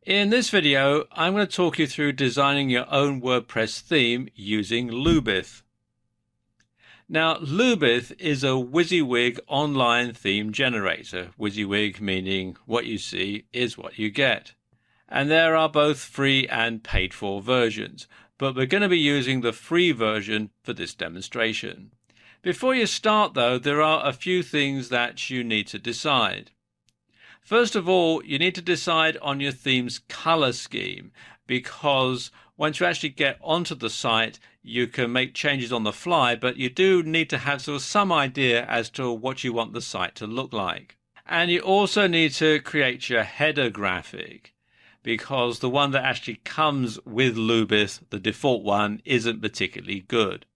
In this video, I'm going to talk you through designing your own WordPress theme using Lubith. Now, Lubith is a WYSIWYG online theme generator. WYSIWYG meaning what you see is what you get. And there are both free and paid for versions, but we're going to be using the free version for this demonstration. Before you start though, there are a few things that you need to decide. First of all, you need to decide on your theme's color scheme, because once you actually get onto the site, you can make changes on the fly, but you do need to have sort of some idea as to what you want the site to look like. And you also need to create your header graphic, because the one that actually comes with Lubith, the default one, isn't particularly good.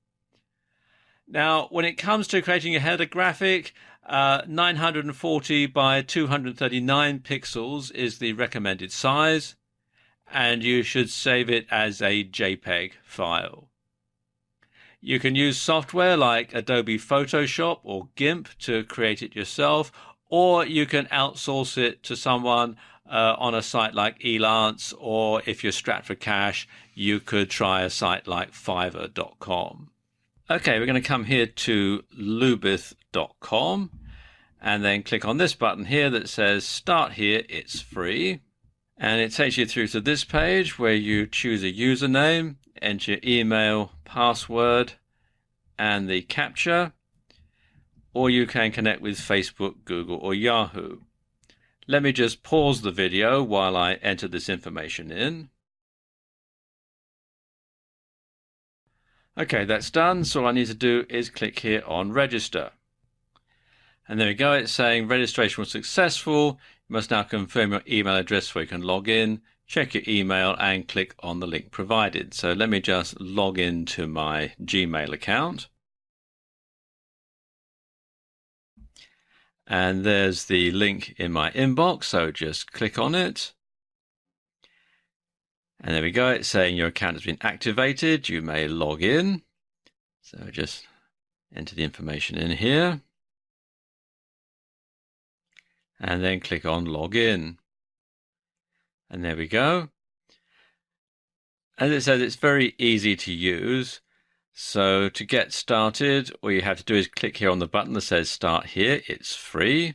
Now, when it comes to creating a header graphic, 940 by 239 pixels is the recommended size, and you should save it as a JPEG file. You can use software like Adobe Photoshop or GIMP to create it yourself, or you can outsource it to someone on a site like Elance, or if you're strapped for cash, you could try a site like Fiverr.com. Okay, we're going to come here to lubith.com and then click on this button here that says Start Here, it's free. And it takes you through to this page where you choose a username, enter your email, password, and the CAPTCHA, or you can connect with Facebook, Google, or Yahoo. Let me just pause the video while I enter this information in. Okay, that's done. So all I need to do is click here on register. And there we go. It's saying registration was successful. You must now confirm your email address where you can log in, check your email and click on the link provided. So let me just log into my Gmail account. And there's the link in my inbox. So just click on it. And there we go, it's saying your account has been activated, you may log in. So just enter the information in here. And then click on login. And there we go. As it says, it's very easy to use. So to get started, all you have to do is click here on the button that says Start Here, it's free.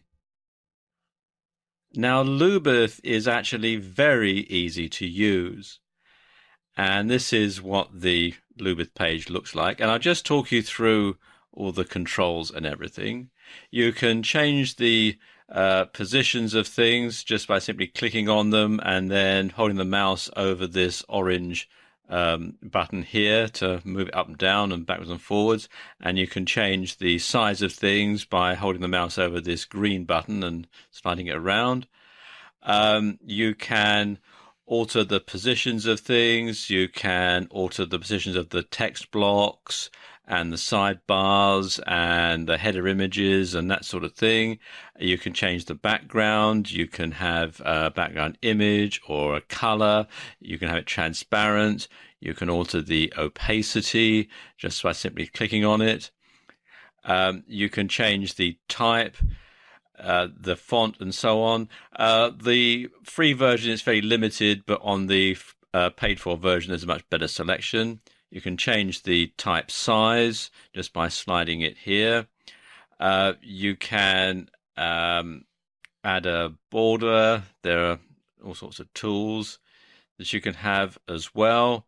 Now, Lubith is actually very easy to use. And this is what the Lubith page looks like. And I'll just talk you through all the controls and everything. You can change the positions of things just by simply clicking on them and then holding the mouse over this orange button here to move it up and down and backwards and forwards. And you can change the size of things by holding the mouse over this green button and sliding it around. You can alter the positions of things. You can alter the positions of the text blocks and the sidebars and the header images and that sort of thing. You can change the background. You can have a background image or a color. You can have it transparent. You can alter the opacity just by simply clicking on it. You can change the type, the font and so on. The free version is very limited, but on the paid for version there's a much better selection. You can change the type size just by sliding it here. You can add a border. There are all sorts of tools that you can have as well.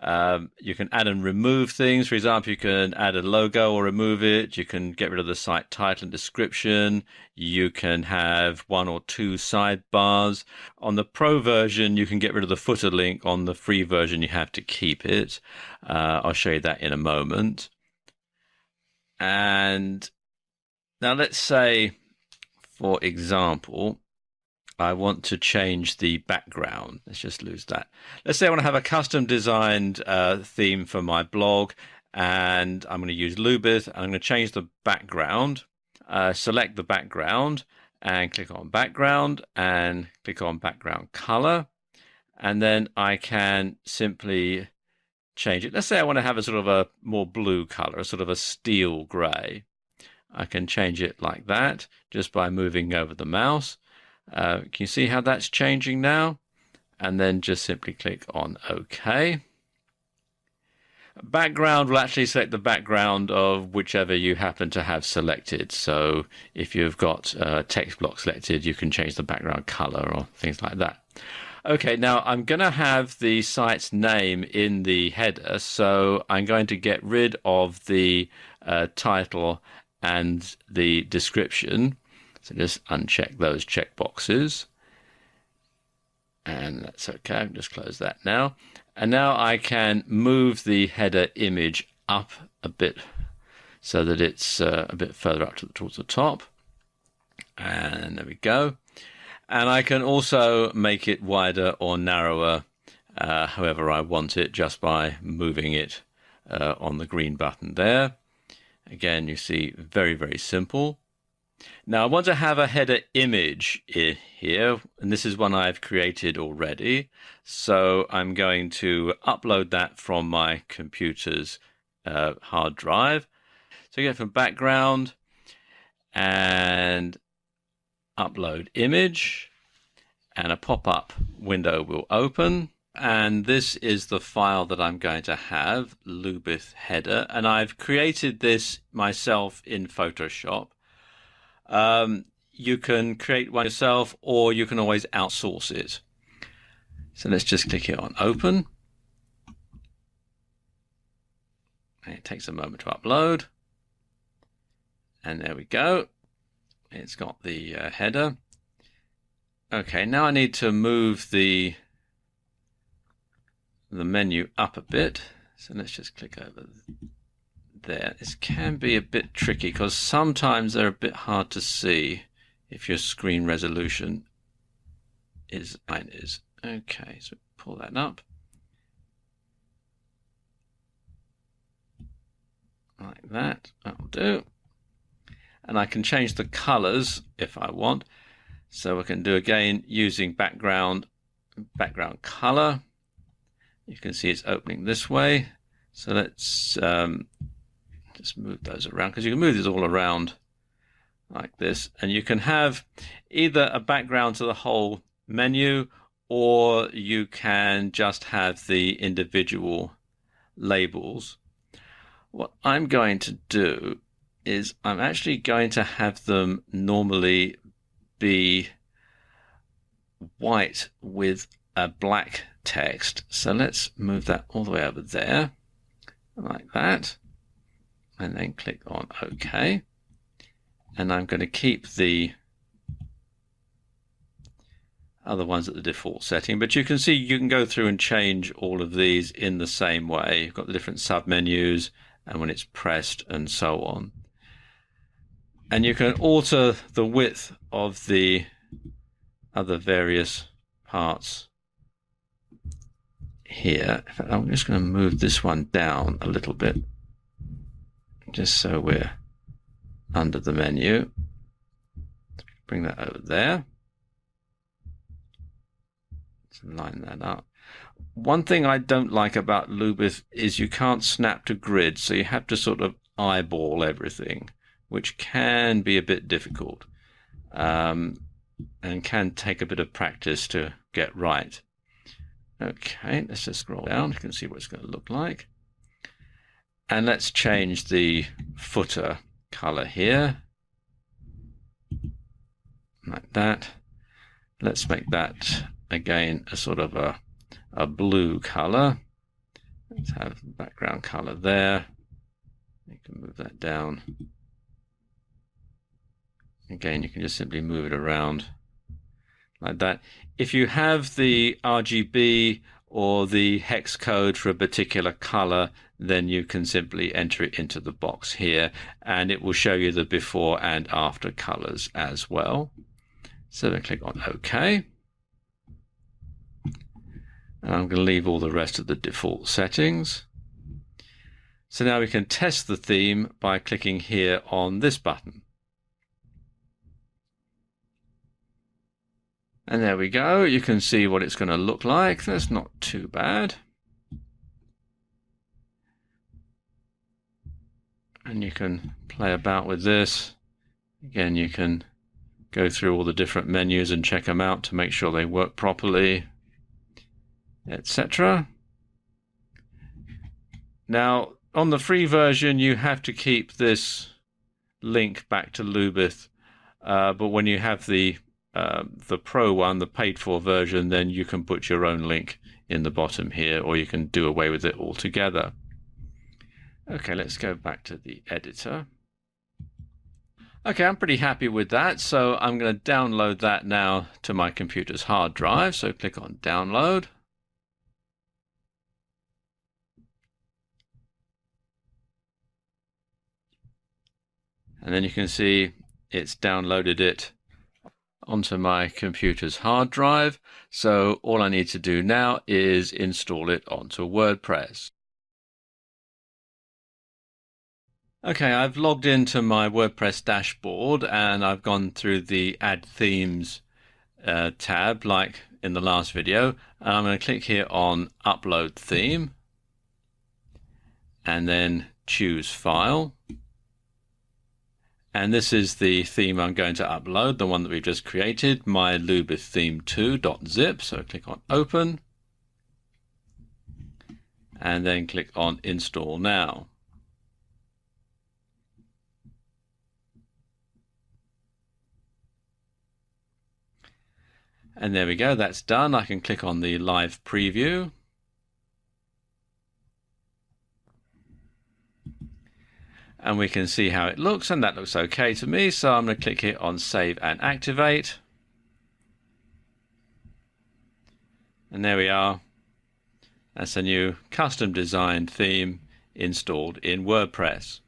You can add and remove things. For example, you can add a logo or remove it. You can get rid of the site title and description. You can have one or two sidebars. On the pro version, you can get rid of the footer link. On the free version, you have to keep it. I'll show you that in a moment. And now let's say, for example, I want to change the background. Let's just lose that. Let's say I want to have a custom designed theme for my blog, and I'm going to use Lubith. I'm going to change the background, select the background and click on background and click on background color. And then I can simply change it. Let's say I want to have a sort of a more blue color, a sort of a steel gray. I can change it like that just by moving over the mouse. Can you see how that's changing now? and then just simply click on OK. Background will actually select the background of whichever you happen to have selected. So if you've got text block selected, you can change the background color or things like that. Okay, now I'm going to have the site's name in the header, so I'm going to get rid of the title and the description. So just uncheck those checkboxes. And that's okay. I can just close that now. And now I can move the header image up a bit so that it's a bit further up towards the top. And there we go. And I can also make it wider or narrower, however I want it, just by moving it on the green button there. Again, you see, very, very simple. Now I want to have a header image here, and this is one I've created already. So I'm going to upload that from my computer's hard drive. So you go from background and upload image, and a pop-up window will open. And this is the file that I'm going to have, Lubith header, and I've created this myself in Photoshop. You can create one yourself, or you can always outsource it. So let's just click here on open. And it takes a moment to upload. And there we go. It's got the header. Okay, now I need to move the menu up a bit. So let's just click over there. This can be a bit tricky because sometimes they're a bit hard to see if your screen resolution is mine is. Okay, so pull that up. Like that. That'll do. And I can change the colors if I want. So we can do again using background color. You can see it's opening this way. So let's just move those around, because you can move these all around like this, and you can have either a background to the whole menu, or you can just have the individual labels. What I'm going to do is I'm actually going to have them normally be white with a black text. So let's move that all the way over there like that, and then click on OK. And I'm going to keep the other ones at the default setting, but you can see you can go through and change all of these in the same way. You've got the different submenus and when it's pressed and so on. And you can alter the width of the other various parts here. In fact, I'm just going to move this one down a little bit, just so we're under the menu. Bring that over there. Let's line that up. One thing I don't like about Lubith is you can't snap to grid, so you have to sort of eyeball everything, which can be a bit difficult and can take a bit of practice to get right. Okay, let's just scroll down. You can see what it's going to look like. And let's change the footer color here, like that. Let's make that again a sort of a blue color. Let's have background color there. You can move that down. Again, you can just simply move it around like that. If you have the RGB or the hex code for a particular color, then you can simply enter it into the box here, and it will show you the before and after colors as well. So then click on OK. And I'm going to leave all the rest of the default settings. So now we can test the theme by clicking here on this button. And there we go. You can see what it's going to look like. That's not too bad. And you can play about with this. Again, you can go through all the different menus and check them out to make sure they work properly. etc. Now, on the free version, you have to keep this link back to Lubith, but when you have the pro one, the paid for version, then you can put your own link in the bottom here, or you can do away with it altogether. Okay, let's go back to the editor. Okay, I'm pretty happy with that, so I'm going to download that now to my computer's hard drive. So click on download. And then you can see it's downloaded it onto my computer's hard drive. So all I need to do now is install it onto WordPress. Okay, I've logged into my WordPress dashboard and I've gone through the Add Themes tab like in the last video. And I'm going to click here on Upload Theme and then choose File. And this is the theme I'm going to upload, the one that we've just created, my Lubith theme 2.zip. So click on Open and then click on Install Now. And there we go, that's done. I can click on the live preview. And we can see how it looks, and that looks okay to me. So I'm going to click here on Save and Activate. And there we are. That's a new custom designed theme installed in WordPress.